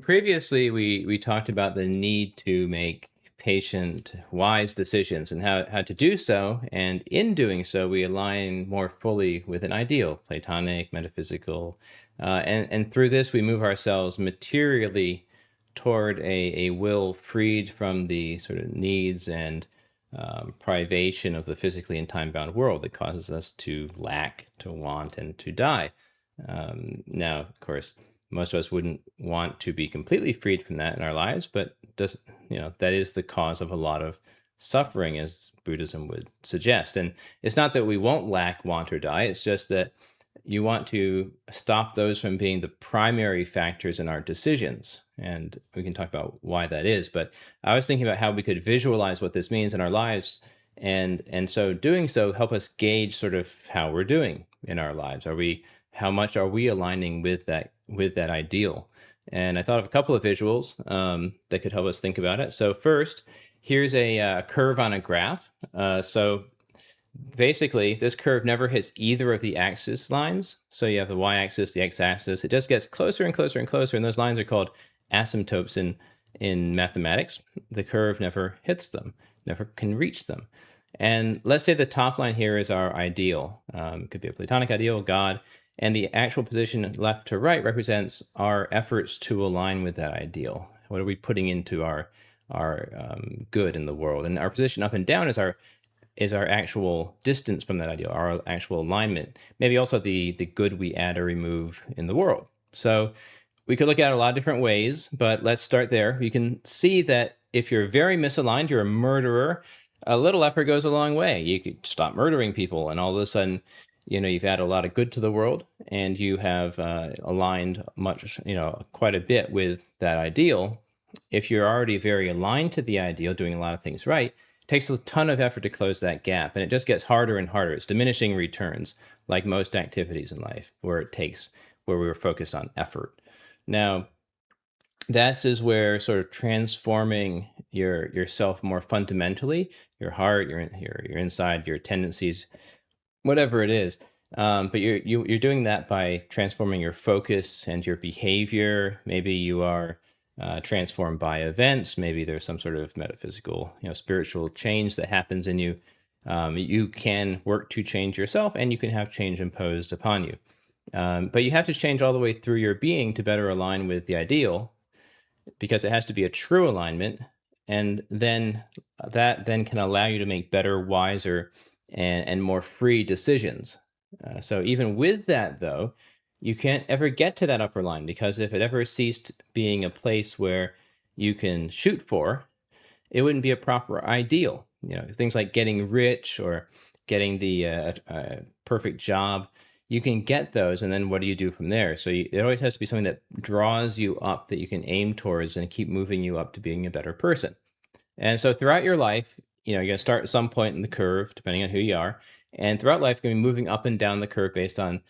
Previously, we talked about the need to make patient, wise decisions and how to do so. And in doing so, we align more fully with an ideal, Platonic, metaphysical. And through this, we move ourselves materially toward a will freed from the sort of needs and privation of the physically and time bound world that causes us to lack, to want, and to die. Now, of course, most of us wouldn't want to be completely freed from that in our lives, but that is the cause of a lot of suffering, as Buddhism would suggest. And it's not that we won't lack, want, or die. It's just that you want to stop those from being the primary factors in our decisions. And we can talk about why that is. But I was thinking about how we could visualize what this means in our lives. And so doing so help us gauge sort of how we're doing in our lives. How much are we aligning with that ideal? And I thought of a couple of visuals that could help us think about it. So first, here's a curve on a graph. So basically, this curve never hits either of the axis lines. So you have the y-axis, the x-axis. It just gets closer and closer and closer, and those lines are called asymptotes in mathematics. The curve never hits them, never can reach them. And let's say the top line here is our ideal. It could be a Platonic ideal, God, and the actual position left to right represents our efforts to align with that ideal. What are we putting into our good in the world? And our position up and down is our actual distance from that ideal, our actual alignment. Maybe also the good we add or remove in the world. So we could look at it a lot of different ways, but let's start there. You can see that if you're very misaligned, you're a murderer, a little effort goes a long way. You could stop murdering people, and all of a sudden, you've added a lot of good to the world, and you have aligned much, quite a bit with that ideal. If you're already very aligned to the ideal, doing a lot of things right, it takes a ton of effort to close that gap, and it just gets harder and harder. It's diminishing returns, like most activities in life, where we were focused on effort. Now, this is where sort of transforming yourself more fundamentally, your heart, your inside, your tendencies, whatever it is. But you're doing that by transforming your focus and your behavior. Maybe you are transformed by events. Maybe there's some sort of metaphysical, spiritual change that happens in you. You can work to change yourself, and you can have change imposed upon you. But you have to change all the way through your being to better align with the ideal, because it has to be a true alignment, and then that then can allow you to make better, wiser, and more free decisions. So even with that, though, you can't ever get to that upper line, because if it ever ceased being a place where you can shoot for, it wouldn't be a proper ideal. Things like getting rich or getting the perfect job, you can get those, and then what do you do from there? So it always has to be something that draws you up, that you can aim towards and keep moving you up to being a better person. And so throughout your life, you're going to start at some point in the curve, depending on who you are. And throughout life, you're going to be moving up and down the curve based on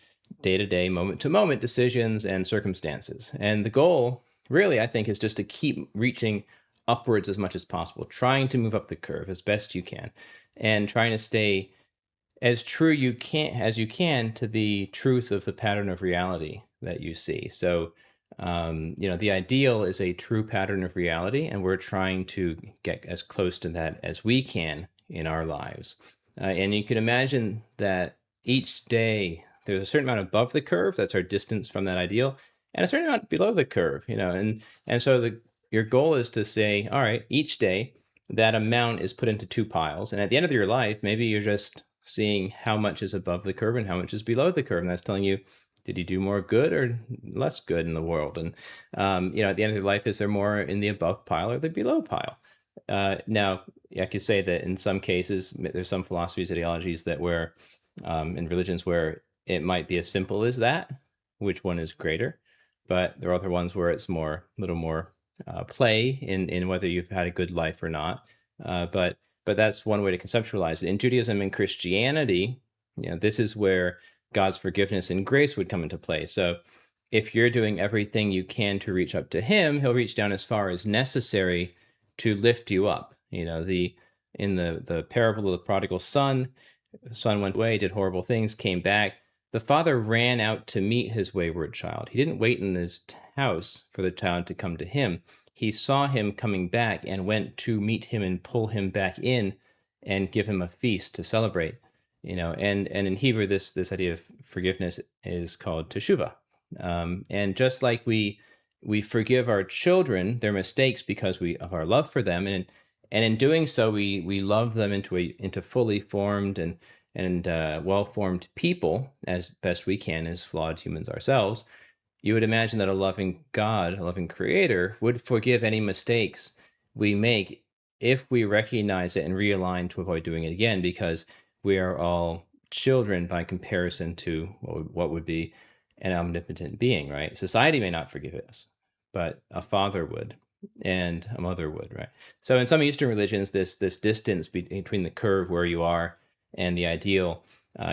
day-to-day, moment-to-moment decisions and circumstances. And the goal, really, I think, is just to keep reaching upwards as much as possible, trying to move up the curve as best you can, and trying to stay as true as you can to the truth of the pattern of reality that you see. So, the ideal is a true pattern of reality, and we're trying to get as close to that as we can in our lives. And you can imagine that each day there's a certain amount above the curve, that's our distance from that ideal, and a certain amount below the curve, and so your goal is to say, all right, each day that amount is put into two piles, and at the end of your life, maybe you're just seeing how much is above the curve and how much is below the curve, and that's telling you, did you do more good or less good in the world? And at the end of your life, is there more in the above pile or the below pile? Now, I could say that in some cases, there's some philosophies, ideologies that where in religions where it might be as simple as that, which one is greater, but there are other ones where it's a little more play in whether you've had a good life or not. But that's one way to conceptualize it. In Judaism and Christianity, this is where God's forgiveness and grace would come into play. So if you're doing everything you can to reach up to him, he'll reach down as far as necessary to lift you up. In the parable of the prodigal son, the son went away, did horrible things, came back. The father ran out to meet his wayward child. He didn't wait in his house for the child to come to him. He saw him coming back and went to meet him and pull him back in and give him a feast to celebrate. And in Hebrew, this idea of forgiveness is called teshuvah. And just like we forgive our children their mistakes because we of our love for them, and in doing so, we love them into fully formed and well-formed people as best we can as flawed humans ourselves. You would imagine that a loving God, a loving creator, would forgive any mistakes we make if we recognize it and realign to avoid doing it again, because we are all children by comparison to what would be an omnipotent being, right? Society may not forgive us, but a father would and a mother would, right? So in some Eastern religions, this distance between the curve where you are and the ideal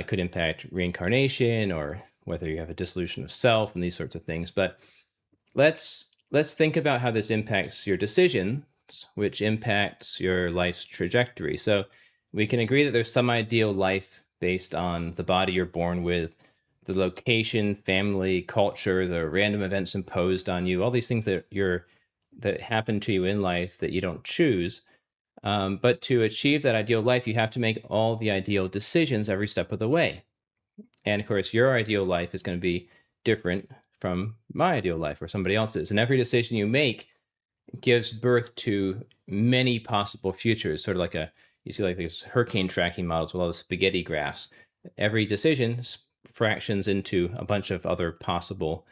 could impact reincarnation or whether you have a dissolution of self and these sorts of things. But let's think about how this impacts your decisions, which impacts your life's trajectory. So we can agree that there's some ideal life based on the body you're born with, the location, family, culture, the random events imposed on you, all these things that happen to you in life that you don't choose. But to achieve that ideal life, you have to make all the ideal decisions every step of the way. And of course, your ideal life is going to be different from my ideal life or somebody else's. And every decision you make gives birth to many possible futures, sort of like you see like these hurricane tracking models with all the spaghetti graphs. Every decision fractions into a bunch of other possible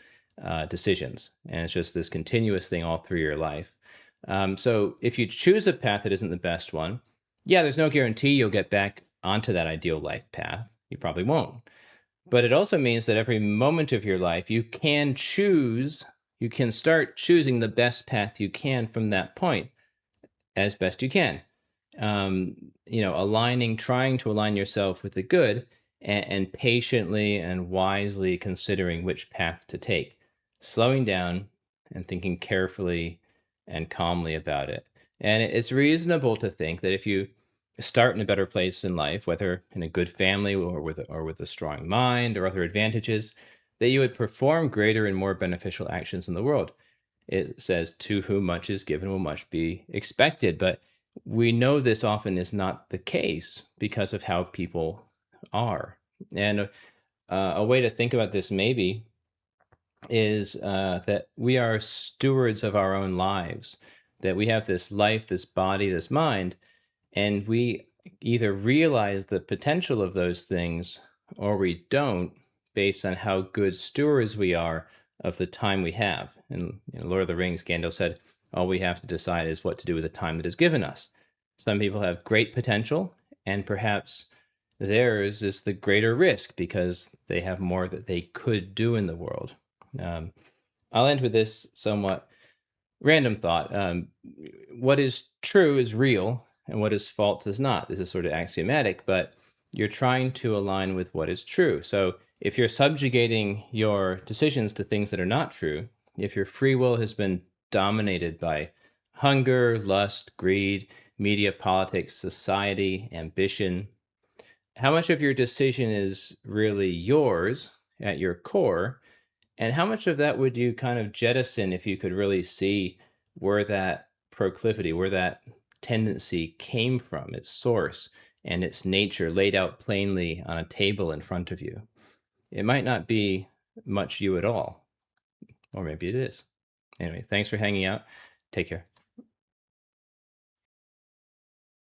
decisions. And it's just this continuous thing all through your life. So if you choose a path that isn't the best one, yeah, there's no guarantee you'll get back onto that ideal life path. You probably won't. But it also means that every moment of your life, you can start choosing the best path you can from that point as best you can. Trying to align yourself with the good and patiently and wisely considering which path to take, slowing down and thinking carefully and calmly about it. And it's reasonable to think that if you start in a better place in life, whether in a good family or with a strong mind or other advantages, that you would perform greater and more beneficial actions in the world. It says, "To whom much is given will much be expected," but we know this often is not the case because of how people are. And a way to think about this maybe is that we are stewards of our own lives, that we have this life, this body, this mind, and we either realize the potential of those things or we don't based on how good stewards we are of the time we have. In Lord of the Rings, Gandalf said, all we have to decide is what to do with the time that is given us. Some people have great potential, and perhaps theirs is the greater risk because they have more that they could do in the world. I'll end with this somewhat random thought. What is true is real, and what is false is not. This is sort of axiomatic, but you're trying to align with what is true. So if you're subjugating your decisions to things that are not true, if your free will has been dominated by hunger, lust, greed, media, politics, society, ambition, how much of your decision is really yours at your core? And how much of that would you kind of jettison if you could really see where that proclivity, where that tendency came from, its source and its nature laid out plainly on a table in front of you? It might not be much you at all, or maybe it is. Anyway, thanks for hanging out. Take care.